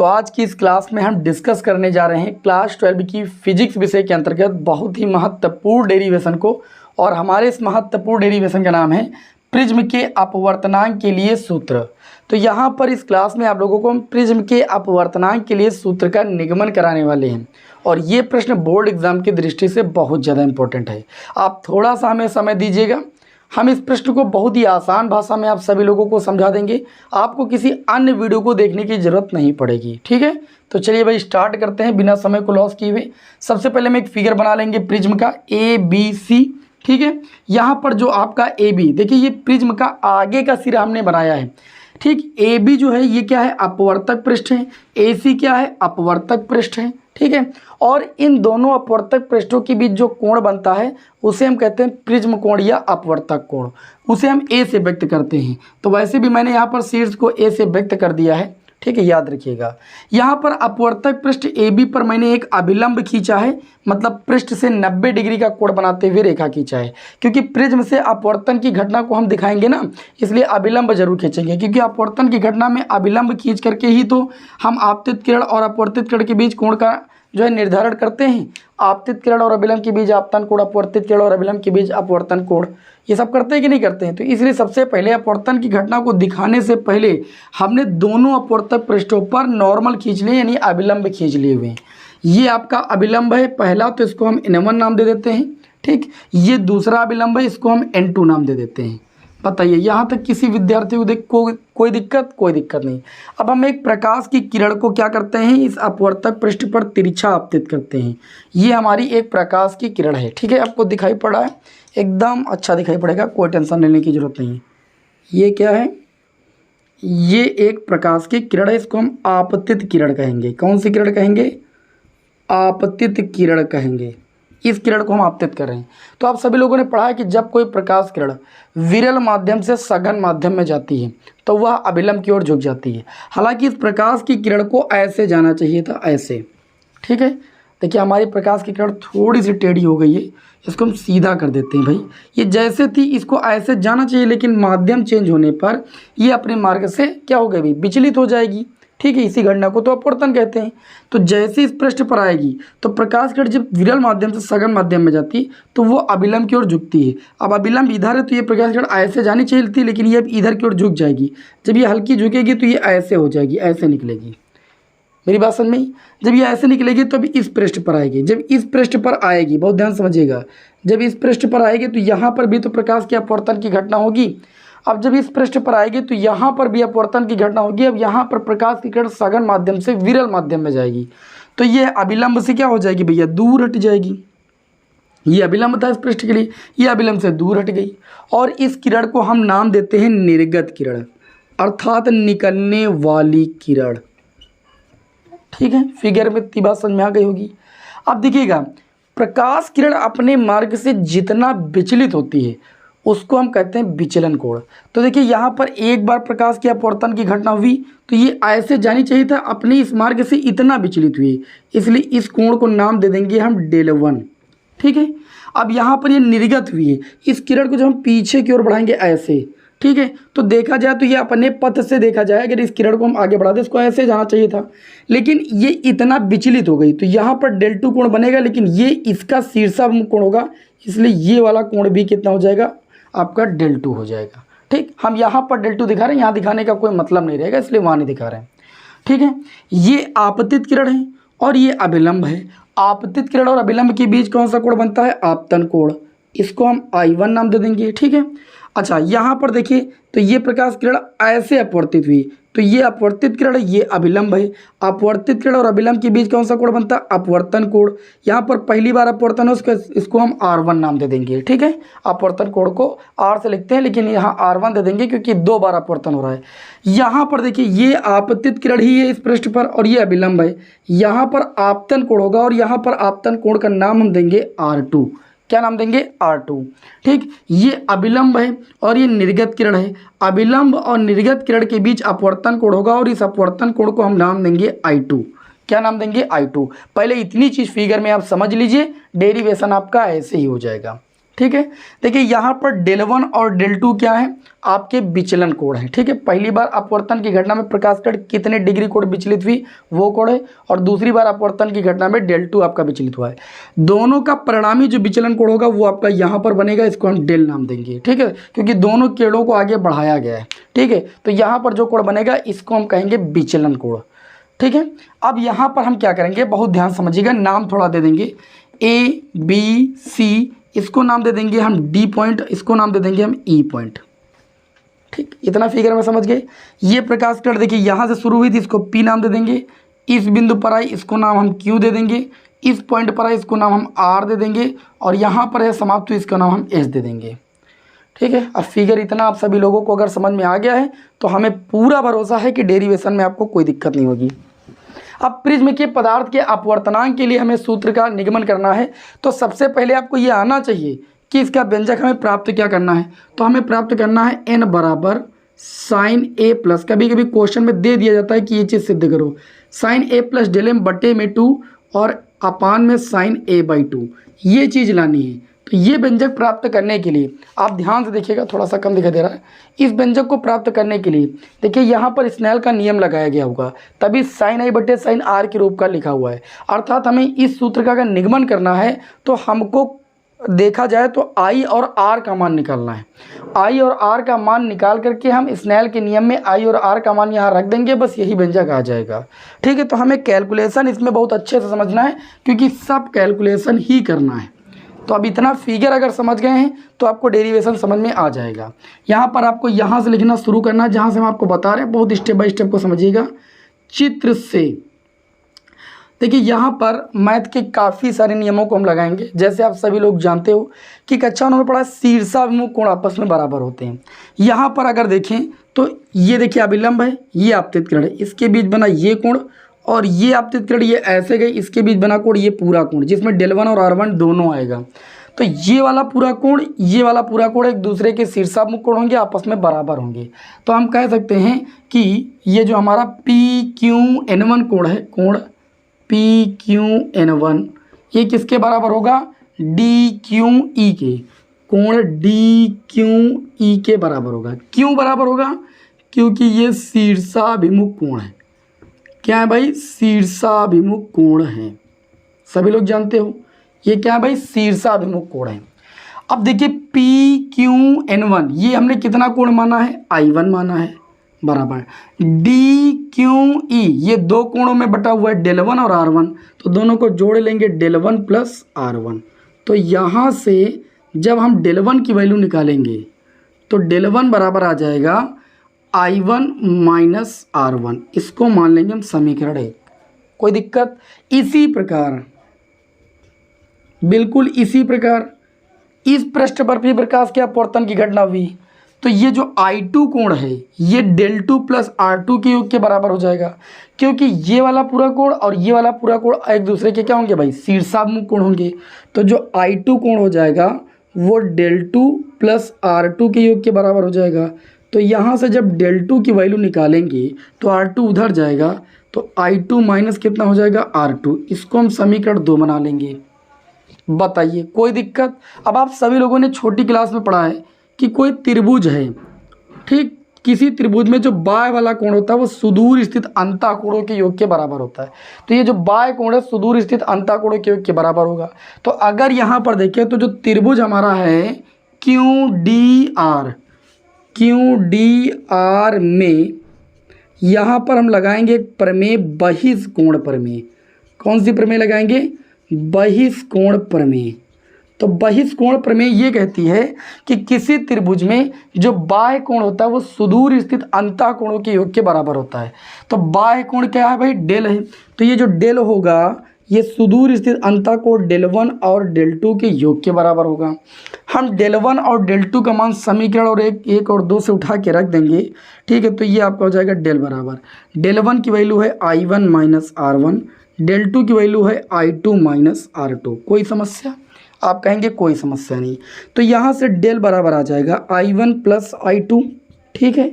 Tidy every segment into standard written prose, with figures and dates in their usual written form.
तो आज की इस क्लास में हम डिस्कस करने जा रहे हैं क्लास 12 की फिजिक्स विषय के अंतर्गत बहुत ही महत्वपूर्ण डेरिवेशन को। और हमारे इस महत्वपूर्ण डेरिवेशन का नाम है प्रिज्म के अपवर्तनांक के लिए सूत्र। तो यहाँ पर इस क्लास में आप लोगों को हम प्रिज्म के अपवर्तनांक के लिए सूत्र का निगमन कराने वाले हैं। और ये प्रश्न बोर्ड एग्जाम की दृष्टि से बहुत ज़्यादा इंपॉर्टेंट है। आप थोड़ा सा हमें समय दीजिएगा, हम इस प्रश्न को बहुत ही आसान भाषा में आप सभी लोगों को समझा देंगे। आपको किसी अन्य वीडियो को देखने की ज़रूरत नहीं पड़ेगी। ठीक है, तो चलिए भाई स्टार्ट करते हैं बिना समय को लॉस किए हुए। सबसे पहले हम एक फिगर बना लेंगे प्रिज्म का ABC। ठीक है, यहाँ पर जो आपका AB देखिए, ये प्रिज्म का आगे का सिरा हमने बनाया है। ठीक, AB जो है ये क्या है, अपवर्तक पृष्ठ है। AC क्या है, अपवर्तक पृष्ठ है। ठीक है, और इन दोनों अपवर्तक पृष्ठों के बीच जो कोण बनता है उसे हम कहते हैं प्रिज्म कोण या अपवर्तक कोण। उसे हम A से व्यक्त करते हैं। तो वैसे भी मैंने यहाँ पर शीर्ष को A से व्यक्त कर दिया है। ठीक है, याद रखिएगा। यहाँ पर अपवर्तक पृष्ठ AB पर मैंने एक अभिलंब खींचा है, मतलब पृष्ठ से 90 डिग्री का कोण बनाते हुए रेखा खींचा है। क्योंकि प्रिज्म से अपवर्तन की घटना को हम दिखाएंगे ना, इसलिए अभिलंब जरूर खींचेंगे। क्योंकि अपवर्तन की घटना में अभिलंब खींच करके ही तो हम आपतित किरण और अपवर्तित किरण के बीच कोण का जो है निर्धारण करते हैं। आपतित किरण और अभिलंब के बीच आपतन कोण, अपवर्तित किरण और अभिलंब के बीच अपवर्तन कोण, ये सब करते हैं कि नहीं करते हैं। तो इसलिए सबसे पहले अपवर्तन की घटना को दिखाने से पहले हमने दोनों अपवर्तक पृष्ठों पर नॉर्मल खींच लिए, यानी अभिलंब खींच लिए हुए हैं। ये आपका अभिलंब है पहला, तो इसको हम N1 नाम दे देते हैं। ठीक, ये दूसरा अभिलंब है, इसको हम N2 नाम दे देते हैं। बताइए यहाँ तक किसी विद्यार्थी को कोई दिक्कत? कोई दिक्कत नहीं। अब हम एक प्रकाश की किरण को क्या करते हैं, इस अपवर्तक पृष्ठ पर तिरछा आपतित करते हैं। ये हमारी एक प्रकाश की किरण है। ठीक है, आपको दिखाई पड़ रहा है, एकदम अच्छा दिखाई पड़ेगा, कोई टेंशन लेने की जरूरत नहीं है। ये क्या है, ये एक प्रकाश की किरण है, इसको हम आपतित किरण कहेंगे। कौन सी किरण कहेंगे? आपतित किरण कहेंगे। इस किरण को हम आपतित कर रहे हैं। तो आप सभी लोगों ने पढ़ा है कि जब कोई प्रकाश किरण विरल माध्यम से सघन माध्यम में जाती है तो वह अभिलंब की ओर झुक जाती है। हालांकि इस प्रकाश की किरण को ऐसे जाना चाहिए था, ऐसे। ठीक है, देखिए हमारी प्रकाश की किरण थोड़ी सी टेढ़ी हो गई है, इसको हम सीधा कर देते हैं। भाई ये जैसे थी इसको ऐसे जाना चाहिए, लेकिन माध्यम चेंज होने पर ये अपने मार्ग से क्या हो गई, विचलित हो जाएगी। ठीक है, इसी घटना को तो अपवर्तन कहते हैं। तो जैसे इस पृष्ठ पर आएगी तो प्रकाश किरण जब विरल माध्यम से सघन माध्यम में जाती तो वो अभिलंब की ओर झुकती है। अब अभिलंब इधर है तो ये प्रकाश किरण ऐसे जानी चाहिए थी, लेकिन ये अब इधर की ओर झुक जाएगी। जब ये हल्की झुकेगी तो ये ऐसे हो जाएगी, ऐसे निकलेगी। मेरी बात समझ में? जब ये ऐसे निकलेगी तो अभी इस पृष्ठ पर आएगी। जब इस पृष्ठ पर आएगी, बहुत ध्यान समझिएगा, जब इस पृष्ठ पर आएगी तो यहाँ पर भी तो प्रकाश के अपवर्तन की घटना होगी। अब जब इस पृष्ठ पर आएगी तो यहाँ पर भी अपवर्तन की घटना होगी। अब यहाँ पर प्रकाश की किरण सघन माध्यम से विरल माध्यम में जाएगी तो ये अभिलंब से क्या हो जाएगी भैया, दूर हट जाएगी। ये अभिलंब था इस पृष्ठ के लिए, ये अभिलंब से दूर हट गई। और इस किरण को हम नाम देते हैं निर्गत किरण, अर्थात निकलने वाली किरण। ठीक है, फिगर में इतनी बात समझ में आ गई होगी। अब देखिएगा, प्रकाश किरण अपने मार्ग से जितना विचलित होती है उसको हम कहते हैं विचलन कोण। तो देखिए यहाँ पर एक बार प्रकाश के अपवर्तन की घटना हुई तो ये ऐसे जानी चाहिए था, अपने इस मार्ग से इतना विचलित हुई, इसलिए इस कोण को नाम दे देंगे हम Δ1। ठीक है, अब यहाँ पर ये निर्गत हुई है, इस किरण को जब हम पीछे की ओर बढ़ाएंगे ऐसे, ठीक है, तो देखा जाए तो ये अपने पथ से देखा जाए, अगर इस किरण को हम आगे बढ़ा दें इसको ऐसे जाना चाहिए था, लेकिन ये इतना विचलित हो गई तो यहाँ पर Δ2 कोण बनेगा, लेकिन ये इसका शीर्षाभिमुख कोण होगा, इसलिए ये वाला कोण भी कितना हो जाएगा, आपका Δ2 हो जाएगा। ठीक, हम यहाँ पर Δ2 दिखा रहे हैं, यहाँ दिखाने का कोई मतलब नहीं रहेगा, इसलिए वहाँ नहीं दिखा रहे हैं। ठीक है, ये आपतित किरण है और ये अभिलंब है। आपतित किरण और अभिलंब के बीच कौन सा कोण बनता है, आपतन कोण। इसको हम I1 नाम दे देंगे। ठीक है, अच्छा यहाँ पर देखिए, तो ये प्रकाश किरण ऐसे अपवर्तित हुई तो ये अपवर्तित किरण है, ये अभिलंब है। अपवर्तित किरण और अभिलंब के बीच कौन सा कोण बनता है, अपवर्तन कोण। यहाँ पर पहली बार अपवर्तन है, इसको हम R1 नाम दे देंगे। ठीक है, अपवर्तन कोण को R से लिखते हैं, लेकिन यहाँ R1 दे देंगे क्योंकि 2 बार अपवर्तन हो रहा है। यहाँ पर देखिए, ये आपतित किरण ही है इस पृष्ठ पर और ये अभिलंब है। यहाँ पर आपतन कोण होगा और यहाँ पर आपतन कोण का नाम हम देंगे R2। क्या नाम देंगे, R2। ठीक, ये अभिलंब है और ये निर्गत किरण है। अभिलंब और निर्गत किरण के बीच अपवर्तन कोण होगा और इस अपवर्तन कोण को हम नाम देंगे I2। क्या नाम देंगे, I2। पहले इतनी चीज फिगर में आप समझ लीजिए, डेरिवेशन आपका ऐसे ही हो जाएगा। ठीक है। देखिए यहाँ पर डेल 1 और डेल 2 क्या है, आपके विचलन कोण है। ठीक है, पहली बार अपवर्तन की घटना में प्रकाश कण कितने डिग्री कोण विचलित हुई वो कोण है, और दूसरी बार अपवर्तन की घटना में डेल 2 आपका विचलित हुआ है। दोनों का परिणामी जो विचलन कोण होगा वो आपका यहाँ पर बनेगा, इसको हम डेल नाम देंगे। ठीक है, क्योंकि दोनों किरणों को आगे बढ़ाया गया है। ठीक है, तो यहाँ पर जो कोण बनेगा इसको हम कहेंगे विचलन कोण। ठीक है, अब यहाँ पर हम क्या करेंगे, बहुत ध्यान समझिएगा, नाम थोड़ा दे देंगे, ए बी सी, इसको नाम दे देंगे हम डी पॉइंट, इसको नाम दे देंगे हम ई पॉइंट। ठीक, इतना फिगर में समझ गए। ये प्रकाश कण देखिए यहाँ से शुरू हुई थी, इसको पी नाम दे देंगे, इस बिंदु पर आई इसको नाम हम क्यू दे देंगे, इस पॉइंट पर आई इसको नाम हम आर दे देंगे, और यहाँ पर है समाप्त हुई इसका नाम हम एस दे देंगे। ठीक है, अब फिगर इतना आप सभी लोगों को अगर समझ में आ गया है तो हमें पूरा भरोसा है कि डेरिवेशन में आपको कोई दिक्कत नहीं होगी। अब प्रिज्म के पदार्थ के अपवर्तनांक के लिए हमें सूत्र का निगमन करना है, तो सबसे पहले आपको ये आना चाहिए कि इसका व्यंजक हमें प्राप्त क्या करना है। तो हमें प्राप्त करना है n बराबर साइन ए प्लस, कभी कभी क्वेश्चन में दे दिया जाता है कि ये चीज़ सिद्ध करो, साइन ए प्लस डेल एम बटे में 2 और अपान में साइन ए बाई 2, ये चीज़ लानी है। तो ये व्यंजक प्राप्त करने के लिए आप ध्यान से देखिएगा, थोड़ा सा कम दिखाई दे रहा है। इस व्यंजक को प्राप्त करने के लिए देखिए यहाँ पर स्नेल का नियम लगाया गया होगा, तभी साइन आई बटे साइन आर के रूप का लिखा हुआ है। अर्थात हमें इस सूत्र का अगर निगमन करना है तो हमको देखा जाए तो आई और आर का मान निकालना है। आई और आर का मान निकाल करके हम स्नेल के नियम में आई और आर का मान यहाँ रख देंगे, बस यही व्यंजक आ जाएगा। ठीक है, तो हमें कैलकुलेशन इसमें बहुत अच्छे से समझना है, क्योंकि सब कैलकुलेशन ही करना है। तो अब इतना फिगर अगर समझ गए हैं तो आपको डेरिवेशन समझ में आ जाएगा। यहाँ पर आपको यहाँ से लिखना शुरू करना है, जहाँ से हम आपको बता रहे हैं, बहुत स्टेप बाय स्टेप को समझिएगा। चित्र से देखिए यहाँ पर मैथ के काफ़ी सारे नियमों को हम लगाएंगे। जैसे आप सभी लोग जानते हो कि कक्षा 9 में पढ़ा शीर्षाभिमुख कोण आपस में बराबर होते हैं। यहाँ पर अगर देखें तो ये देखिए अभिलंब है, ये आपतित किरण है, इसके बीच बना ये कोण, और ये आपतित किरण ये ऐसे गई, इसके बीच बना कोण ये पूरा कोण, जिसमें डेल 1 और R1 दोनों आएगा। तो ये वाला पूरा कोण, ये वाला पूरा कोण एक दूसरे के शीर्षाभिमुख कोण होंगे, आपस में बराबर होंगे। तो हम कह सकते हैं कि ये जो हमारा PQN1 कोण है, कोण PQN1 ये किसके बराबर होगा, DQE के, कोण DQE के बराबर होगा। क्यों बराबर होगा, क्योंकि ये शीर्षाभिमुख कोण है। क्या है भाई, शीर्षाभिमुख कोण है, सभी लोग जानते हो ये क्या है भाई, शीर्षाभिमुख कोण है। अब देखिए PQN1 ये हमने कितना कोण माना है, I1 माना है, बराबर DQE ये दो कोणों में बटा हुआ है डेल 1 और R1, तो दोनों को जोड़ लेंगे डेल 1 प्लस R1। तो यहाँ से जब हम डेल 1 की वैल्यू निकालेंगे तो डेल 1 बराबर आ जाएगा I1 माइनस R1, इसको मान लेंगे हम समीकरण 1। कोई दिक्कत। इसी प्रकार, बिल्कुल इसी प्रकार इस पृष्ठ पर भी प्रकाश के अपवर्तन की घटना हुई, तो ये जो I2 कोण है ये डेल 2 प्लस R2 के योग के बराबर हो जाएगा, क्योंकि ये वाला पूरा कोण और ये वाला पूरा कोण एक दूसरे के क्या होंगे भाई, शीर्षाभिमुख कोण होंगे। तो जो I2 कोण हो जाएगा वो डेल 2 प्लस R2 के योग के बराबर हो जाएगा। तो यहाँ से जब डेल 2 की वैल्यू निकालेंगे तो R2 उधर जाएगा, तो I2 माइनस कितना हो जाएगा, R2। इसको हम समीकरण 2 बना लेंगे। बताइए कोई दिक्कत। अब आप सभी लोगों ने छोटी क्लास में पढ़ा है कि कोई त्रिभुज है, ठीक, किसी त्रिभुज में जो बाएं वाला कोण होता है वो सुदूर स्थित अंतःकोणों के योग के बराबर होता है। तो ये जो बाएं कोण है सुदूर स्थित अंतःकोणों के योग के बराबर होगा। तो अगर यहाँ पर देखें तो जो त्रिभुज हमारा है QDR में यहाँ पर हम लगाएंगे प्रमेय बहिष्कोण प्रमेय। कौन सी प्रमेय लगाएंगे, बहिष्कोण प्रमेय। तो बहिष्कोण प्रमेय ये कहती है कि किसी त्रिभुज में जो बाह्य कोण होता है वो सुदूर स्थित अंतःकोणों के योग के बराबर होता है। तो बाह्य कोण क्या है भाई, डेल है। तो ये जो डेल होगा ये सुदूर स्थित अंतःकोण डेल 1 और डेल 2 के योग के बराबर होगा। हम डेल 1 और डेल 2 का मान समीकरण और एक और 2 से उठा के रख देंगे, ठीक है। तो ये आपका हो जाएगा डेल बराबर, डेल 1 की वैल्यू है I1 माइनस R1, डेल 2 की वैल्यू है I2 माइनस R2। कोई समस्या, आप कहेंगे कोई समस्या नहीं। तो यहाँ से डेल बराबर आ जाएगा I1 प्लस I2, ठीक है।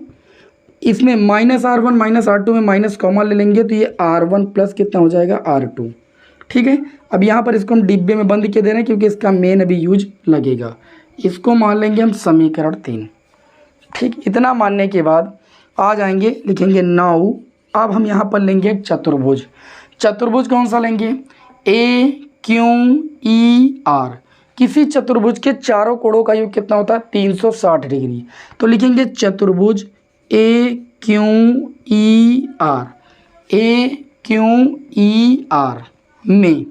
इसमें माइनस R1 माइनस R2 में माइनस कॉमन ले लेंगे तो ये R1 प्लस कितना हो जाएगा, R2। ठीक है। अब यहाँ पर इसको हम डिब्बे में बंद किए दे रहे हैं क्योंकि इसका मेन अभी यूज लगेगा। इसको मान लेंगे हम समीकरण 3। ठीक, इतना मानने के बाद आ जाएंगे, लिखेंगे 9। अब हम यहाँ पर लेंगे एक चतुर्भुज। चतुर्भुज कौन सा लेंगे? ए क्यू ई आर। किसी चतुर्भुज के चारों कोणों का योग कितना होता है? 360 डिग्री। तो लिखेंगे चतुर्भुज ए क्यू ई आर, ए क्यू ई आर में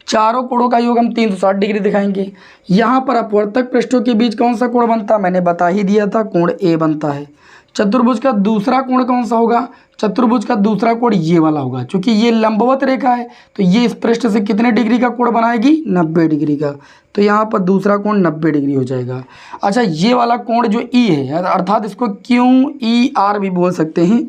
चारों कोणों का योग हम 360 डिग्री दिखाएंगे। यहाँ पर अपवर्तक पृष्ठों के बीच कौन सा कोण बनता है? मैंने बता ही दिया था, कोण ए बनता है। चतुर्भुज का दूसरा कोण कौन सा होगा? चतुर्भुज का दूसरा कोण ये वाला होगा, क्योंकि ये लंबवत रेखा है तो ये इस पृष्ठ से कितने डिग्री का कोण बनाएगी? 90 डिग्री का। तो यहाँ पर दूसरा कोण 90 डिग्री हो जाएगा। अच्छा, ये वाला कोण जो ई है, अर्थात इसको क्यू ई आर भी बोल सकते हैं,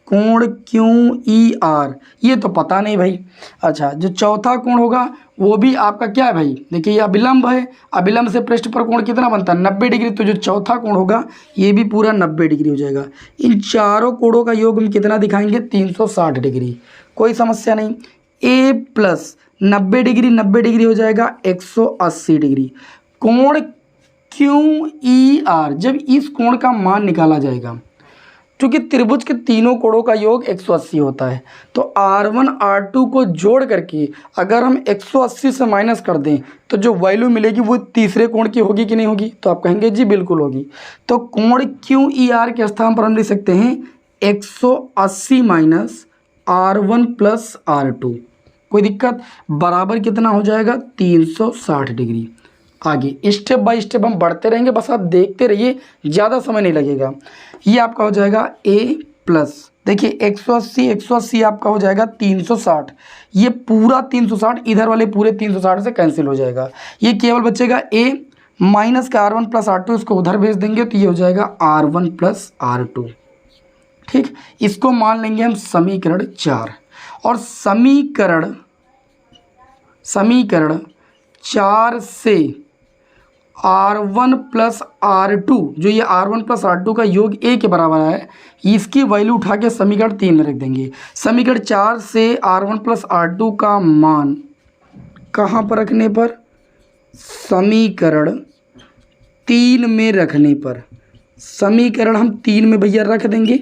कोण क्यू ई आर, ये तो पता नहीं भाई। अच्छा, जो चौथा कोण होगा वो भी आपका क्या है भाई? देखिए ये अभिलंब है, अभिलंब से पृष्ठ पर कोण कितना बनता है? 90 डिग्री। तो जो चौथा कोण होगा ये भी पूरा 90 डिग्री हो जाएगा। इन चारों कोणों का योग हम कितना दिखाएंगे? 360 डिग्री। कोई समस्या नहीं। ए प्लस 90 डिग्री 90 डिग्री हो जाएगा 180 डिग्री। कोण क्यू ई आर, जब इस कोण का मान निकाला जाएगा, क्योंकि त्रिभुज के तीनों कोणों का योग 180 होता है, तो R1 R2 को जोड़ करके अगर हम 180 से माइनस कर दें तो जो वैल्यू मिलेगी वो तीसरे कोण की होगी कि नहीं होगी? तो आप कहेंगे जी बिल्कुल होगी। तो कोण क्यू ई आर के स्थान पर हम लिख सकते हैं 180 माइनस R1 प्लस R2। कोई दिक्कत? बराबर कितना हो जाएगा? 360 डिग्री। आगे स्टेप बाय स्टेप हम बढ़ते रहेंगे, बस आप देखते रहिए, ज़्यादा समय नहीं लगेगा। ये आपका हो जाएगा a प्लस, देखिए 180 आपका हो जाएगा 360। ये पूरा 360 इधर वाले पूरे 360 से कैंसिल हो जाएगा। ये केवल बचेगा a माइनस का R1 प्लस R2, इसको उधर भेज देंगे तो ये हो जाएगा R1 प्लस R2। ठीक, इसको मान लेंगे हम समीकरण 4। और समीकरण 4 से R1 प्लस R2, जो ये R1 प्लस R2 का योग a के बराबर है, इसकी वैल्यू उठा के समीकरण 3 में रख देंगे। समीकरण 4 से R1 प्लस R2 का मान कहाँ पर रखने पर? समीकरण 3 में रखने पर। समीकरण हम 3 में भैया रख देंगे।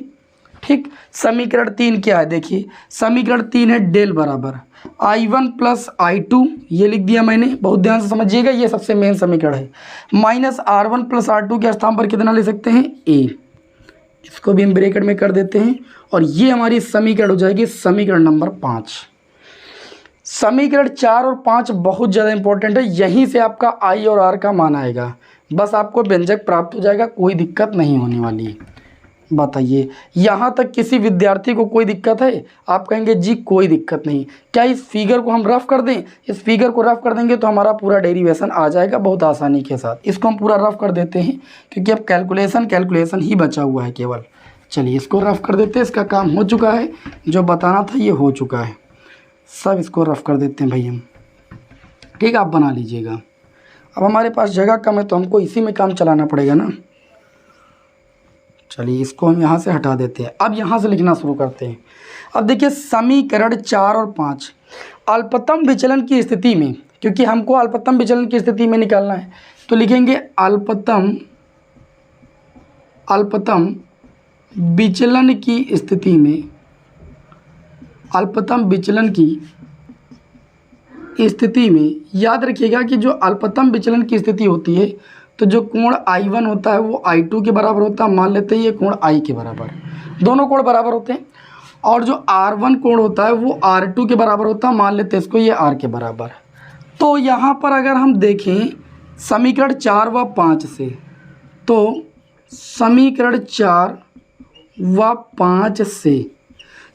ठीक, समीकरण 3 क्या है? देखिए समीकरण 3 है डेल बराबर I1 प्लस I2, ये लिख दिया मैंने, बहुत ध्यान से समझिएगा, ये सबसे मेन समीकरण है। माइनस R1 प्लस R2 के स्थान पर कितना ले सकते हैं? a। इसको भी हम ब्रैकेट में कर देते हैं और ये हमारी समीकरण हो जाएगी समीकरण नंबर 5। समीकरण 4 और 5 बहुत ज़्यादा इंपॉर्टेंट है, यहीं से आपका I और R का मान आएगा। बस आपको व्यंजक प्राप्त हो जाएगा, कोई दिक्कत नहीं होने वाली। बताइए, यहाँ तक किसी विद्यार्थी को कोई दिक्कत है? आप कहेंगे जी कोई दिक्कत नहीं। क्या इस फिगर को हम रफ कर दें? इस फिगर को रफ कर देंगे तो हमारा पूरा डेरिवेशन आ जाएगा बहुत आसानी के साथ। इसको हम पूरा रफ कर देते हैं क्योंकि अब कैलकुलेशन ही बचा हुआ है केवल। चलिए इसको रफ कर देते हैं, इसका काम हो चुका है, जो बताना था ये हो चुका है सब। इसको रफ कर देते हैं भाई हम। ठीक, आप बना लीजिएगा। अब हमारे पास जगह कम है तो हमको इसी में काम चलाना पड़ेगा ना। चलिए इसको हम यहाँ से हटा देते हैं। अब यहाँ से लिखना शुरू करते हैं। अब देखिए समीकरण 4 और 5 अल्पतम विचलन की स्थिति में, क्योंकि हमको अल्पतम विचलन की स्थिति में निकालना है, तो लिखेंगे अल्पतम विचलन की स्थिति में, अल्पतम विचलन की स्थिति में याद रखिएगा कि जो अल्पतम विचलन की स्थिति होती है तो जो कोण I1 होता है वो I2 के बराबर होता है। मान लेते हैं ये कोण I के बराबर, दोनों कोण बराबर होते हैं। और जो R1 कोण होता है वो R2 के बराबर होता है, मान लेते हैं इसको ये R के बराबर। तो यहाँ पर अगर हम देखें समीकरण 4 व 5 से, तो समीकरण 4 व 5 से,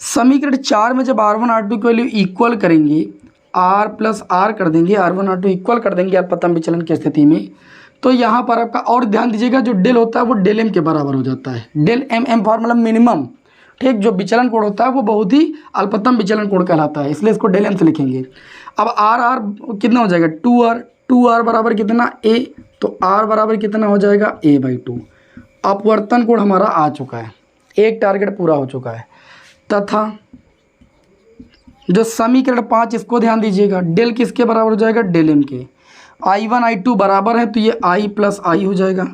समीकरण 4 में जब R1 R2 की वैल्यू इक्वल करेंगे, R प्लस R कर देंगे, R1 R2 इक्वल कर देंगे अल्पतम विचलन की स्थिति में, तो यहाँ पर आपका और ध्यान दीजिएगा जो डेल होता है वो डेल एम के बराबर हो जाता है। Del M M formula minimum. ठीक, जो विचलन कोण होता है वो बहुत ही अल्पतम विचलन कोण कहलाता है, इसलिए इसको डेल एम से लिखेंगे। अब आर आर कितना हो जाएगा? 2R बराबर कितना? a। तो r बराबर कितना हो जाएगा? a/2। अपवर्तन कोण हमारा आ चुका है, एक टारगेट पूरा हो चुका है। तथा जो समीकरण 5 इसको ध्यान दीजिएगा, डेल किसके बराबर हो जाएगा, डेल एम के। I1 I2 बराबर है तो ये I प्लस आई हो जाएगा,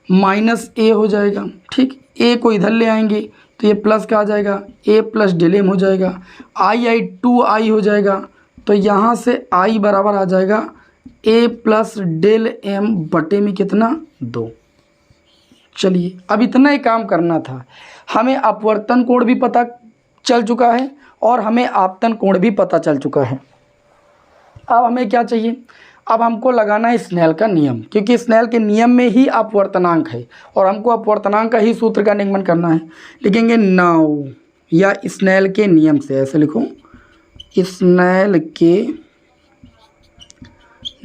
माइनस ए हो जाएगा। ठीक, ए को इधर ले आएंगे तो ये प्लस का आ जाएगा, ए प्लस डेल एम हो जाएगा, I2 आई हो जाएगा। तो यहाँ से I बराबर आ जाएगा ए प्लस डेल एम बटे में कितना, 2। चलिए अब इतना ही काम करना था। हमें अपवर्तन कोण भी पता चल चुका है और हमें आपतन कोण भी पता चल चुका है। अब हमें क्या चाहिए, अब हमको लगाना है स्नेल का नियम, क्योंकि स्नेल के नियम में ही अपवर्तनांक है और हमको अपवर्तनांक का ही सूत्र का निगमन करना है। लिखेंगे नाउ या स्नेल के नियम से, ऐसे लिखो, स्नेल के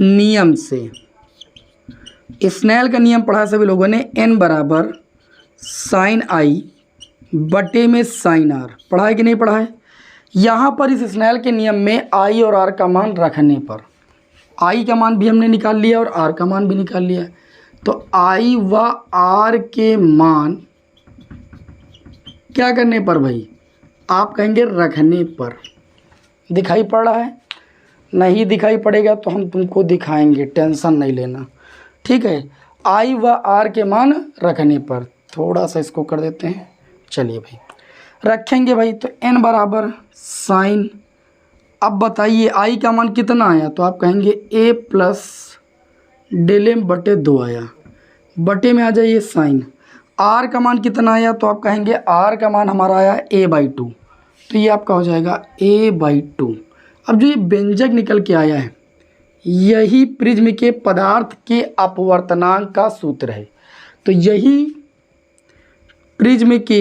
नियम से। स्नेल का नियम पढ़ा सभी लोगों ने, n बराबर साइन आई बटे में साइन आर, पढ़ा है कि नहीं पढ़ा है। यहाँ पर इस स्नेल के नियम में आई और आर का मान रखने पर, आई का मान भी हमने निकाल लिया और आर का मान भी निकाल लिया, तो आई व आर के मान क्या करने पर भाई, आप कहेंगे रखने पर। दिखाई पड़ रहा है, नहीं दिखाई पड़ेगा तो हम तुमको दिखाएंगे, टेंशन नहीं लेना, ठीक है। आई व आर के मान रखने पर, थोड़ा सा इसको कर देते हैं, चलिए भाई रखेंगे भाई। तो n बराबर साइन, अब बताइए आई का मान कितना आया, तो आप कहेंगे a प्लस डेल एम बटे 2 आया, बटे में आ जाइए साइन। r का मान कितना आया, तो आप कहेंगे r का मान हमारा आया a/2, तो ये आपका हो जाएगा a/2। अब जो ये व्यंजक निकल के आया है, यही प्रिज्म के पदार्थ के अपवर्तनांक का सूत्र है। तो यही प्रिज्म के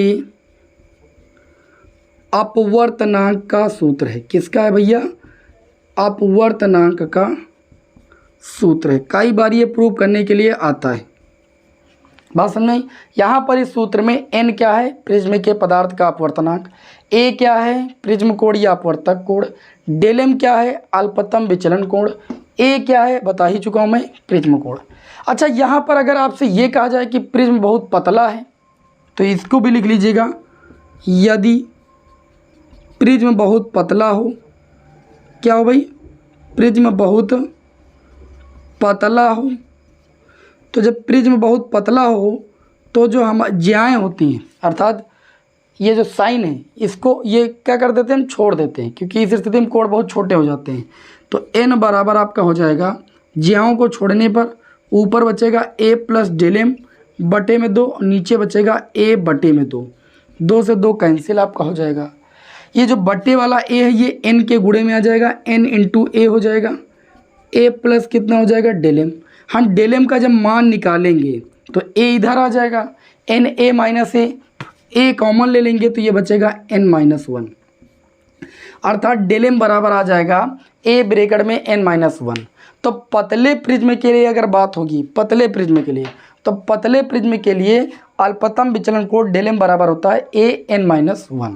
अपवर्तनांक का सूत्र है। किसका है भैया, अपवर्तनांक का सूत्र है। कई बार ये प्रूव करने के लिए आता है, बात समझ में। यहाँ पर इस सूत्र में n क्या है, प्रिज्म के पदार्थ का अपवर्तनांक, a क्या है, प्रिज्म कोण या अपवर्तक कोण, डेल m क्या है, अल्पतम विचलन कोण, a क्या है, बता ही चुका हूँ मैं, प्रिज्म कोण। अच्छा, यहाँ पर अगर आपसे ये कहा जाए कि प्रिज्म बहुत पतला है, तो इसको भी लिख लीजिएगा, यदि प्रिज्म बहुत पतला हो, क्या हो भाई, प्रिज्म बहुत पतला हो, तो जब प्रिज्म बहुत पतला हो तो जो हम ज्याएँ होती हैं, अर्थात ये जो साइन है, इसको ये क्या कर देते हैं, छोड़ देते हैं, क्योंकि इस स्थिति में कोण बहुत छोटे हो जाते हैं। तो n बराबर आपका हो जाएगा, ज्याओं को छोड़ने पर ऊपर बचेगा a प्लस डेल एम बटे में 2, नीचे बचेगा a बटे में 2, 2 से 2 कैंसिल आपका हो जाएगा। ये जो बटे वाला a है ये n के गुणे में आ जाएगा, n इंटू a हो जाएगा, a प्लस कितना हो जाएगा, डेल एम। हम डेल एम का जब मान निकालेंगे तो a इधर आ जाएगा, n a minus a common ले लेंगे तो ये बचेगा n-1, अर्थात डेल एम बराबर आ जाएगा a ब्रैकेट में n-1। तो पतले प्रिज्म के लिए अगर बात होगी, पतले प्रिज्म के लिए, तो पतले प्रिज्म के लिए अल्पतम विचलन कोण डेल एम बराबर होता है a(n-1)।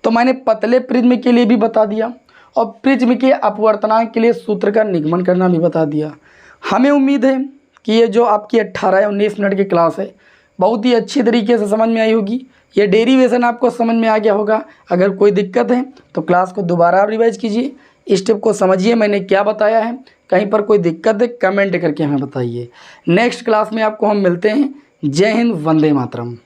तो मैंने पतले प्रिज्म के लिए भी बता दिया और प्रिज्म के अपवर्तनांक के लिए सूत्र का निगमन करना भी बता दिया। हमें उम्मीद है कि ये जो आपकी 18 या 19 मिनट की क्लास है बहुत ही अच्छी तरीके से समझ में आई होगी। ये डेरिवेशन आपको समझ में आ गया होगा। अगर कोई दिक्कत है तो क्लास को दोबारा आप रिवाइज कीजिए, स्टेप को समझिए मैंने क्या बताया है। कहीं पर कोई दिक्कत है कमेंट करके हमें बताइए। नेक्स्ट क्लास में आपको हम मिलते हैं। जय हिंद, वंदे मातरम।